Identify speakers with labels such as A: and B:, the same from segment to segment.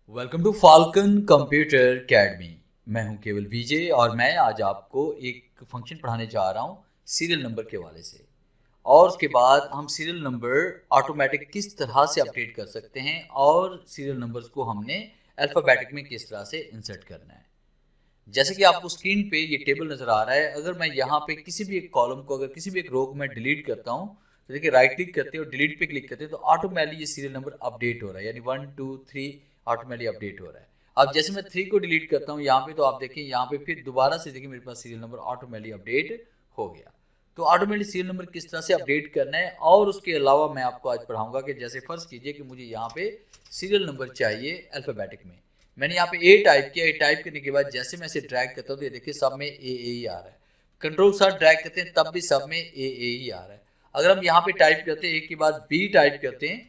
A: Welcome to falcon computer academy. मैं हूं केवल विजय और मैं आज आपको एक फंक्शन पढ़ाने जा रहा हूं सीरियल नंबर के हवाले से। और उसके बाद हम सीरियल नंबर ऑटोमेटिक किस तरह से अपडेट कर सकते हैं और सीरियल नंबर्स को हमने अल्फ़ाबेटिक में किस तरह से इंसर्ट करना है। जैसे कि आपको स्क्रीन पे ये टेबल नज़र आ रहा है, अगर मैं यहाँ पे किसी भी एक कॉलम को, अगर किसी भी एक रो को मैं डिलीट करता हूँ तो देखिए राइट क्लिक करते हैं और डिलीट पे क्लिक करते हैं तो ऑटोमेटिकली ये सीरियल नंबर अपडेट हो रहा है, यानी 1 2 3 ऑटोमेटिकली अपडेट हो रहा है। अब जैसे मैं 3 को डिलीट करता हूँ यहाँ पे, तो आप देखिए यहाँ पे फिर दोबारा से देखिए मेरे पास सीरियल नंबर ऑटोमेटिकली अपडेट हो गया। तो ऑटोमेटिकली सीरियल नंबर किस तरह से अपडेट करना है और उसके अलावा मैं आपको आज पढ़ाऊंगा कि जैसे फर्ज कीजिए कि मुझे यहाँ पे सीरियल नंबर चाहिए अल्फ़ाबेटिक में। मैंने यहाँ पे ए टाइप किया, ए टाइप करने के बाद जैसे मैं इसे ड्रैग करता हूँ तो ये देखिए सब में ए ही आ रहा है। कंट्रोल साथ ड्रैग करते हैं तब भी सब में ए ही आ रहा है। अगर हम यहाँ पे टाइप करते हैं एक के बाद बी टाइप करते हैं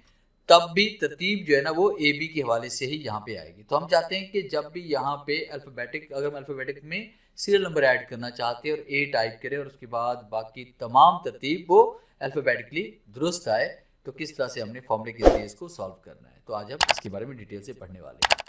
A: तब भी तरतीब जो है ना वो ए बी के हवाले से ही यहाँ पे आएगी। तो हम चाहते हैं कि जब भी यहाँ पे अल्फ़ाबेटिक, अगर हम अल्फ़ाबेटिक में सीरियल नंबर ऐड करना चाहते हैं और ए टाइप करें और उसके बाद बाकी तमाम तरतीब वो अल्फ़ाबेटिकली दुरुस्त आए, तो किस तरह से हमने फॉर्मूले के जरिए इसको सॉल्व करना है। तो आज हम इसके बारे में डिटेल से पढ़ने वाले हैं।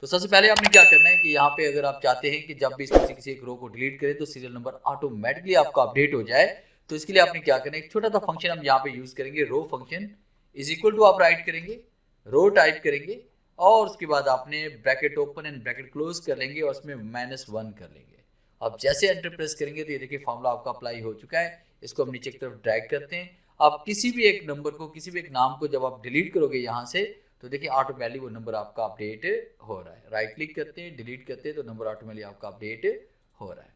A: तो सबसे पहले आपने क्या करना है कि यहाँ पे अगर आप चाहते हैं कि जब भी इसमें से किसी एक रो को डिलीट करें तो सीरियल नंबर ऑटोमेटिकली आपका अपडेट हो जाए, तो इसके लिए आपने क्या करना है, एक छोटा सा फंक्शन हम यहाँ पे यूज करेंगे, रो फंक्शन इज इक्वल टू आप राइट करेंगे, रो टाइप करेंगे और उसके बाद आपने bracket open and bracket close कर लेंगे और उसमें -1 कर लेंगे। अब जैसे एंटर प्रेस करेंगे तो ये देखिए फॉर्मूला आपका अप्लाई हो चुका है। इसको हम नीचे की तरफ ड्रैग करते हैं। आप किसी भी एक नंबर को, किसी भी एक नाम को जब आप डिलीट करोगे यहाँ से तो देखिए ऑटोमेटिकली वो नंबर आपका अपडेट हो रहा है। राइट क्लिक करते हैं, डिलीट करते हैं तो नंबर ऑटोमेटिकली आपका अपडेट हो रहा है।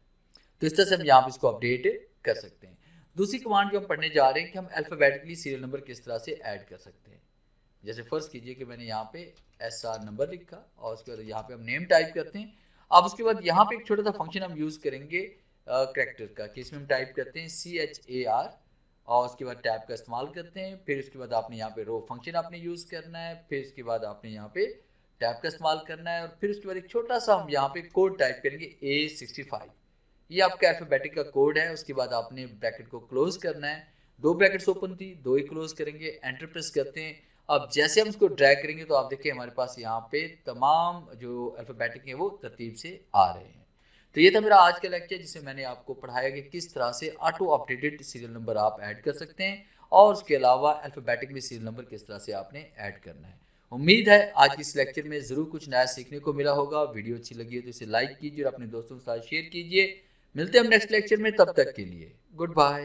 A: तो इस तरह से हम यहाँ पे इसको अपडेट कर सकते हैं। दूसरी कमांड जो हम पढ़ने जा रहे हैं कि हम अल्फ़ाबेटिकली सीरियल नंबर किस तरह से ऐड कर सकते हैं। जैसे फर्स्ट कीजिए कि मैंने यहाँ पे SR नंबर लिखा और उसके बाद यहाँ पे हम नेम टाइप करते हैं। अब उसके बाद यहाँ पे एक छोटा सा फंक्शन हम यूज़ करेंगे करैक्टर का, कि इसमें हम टाइप करते हैं CHAR और उसके बाद टैब का इस्तेमाल करते हैं। फिर उसके बाद आपने यहाँ पे रो फंक्शन आपने यूज़ करना है, फिर उसके बाद आपने यहाँ पे टैब का इस्तेमाल करना है और फिर उसके बाद एक छोटा सा हम यहाँ पे कोड टाइप करेंगे A65। ये आपका अल्फ़ाबेटिक का कोड है। उसके बाद आपने ब्रैकेट को क्लोज करना है, 2 ब्रैकेट्स ओपन थी, 2 ही क्लोज करेंगे, एंटर प्रेस करते हैं। अब जैसे हम इसको ड्रैग करेंगे तो आप देखिए हमारे पास यहाँ पे तमाम जो अल्फ़ाबेटिक है वो तरतीब से आ रहे हैं। तो ये था मेरा आज का लेक्चर जिसमें मैंने आपको पढ़ाया कि किस तरह से ऑटो अपडेटेड सीरियल नंबर आप ऐड कर सकते हैं और उसके अलावा अल्फ़ाबेटिकली सीरियल नंबर किस तरह से आपने ऐड करना है। उम्मीद है आज के इस लेक्चर में ज़रूर कुछ नया सीखने को मिला होगा। वीडियो अच्छी लगी है तो इसे लाइक कीजिए और अपने दोस्तों के साथ शेयर कीजिए। मिलते हैं हम नेक्स्ट लेक्चर में, तब तक के लिए गुड बाय।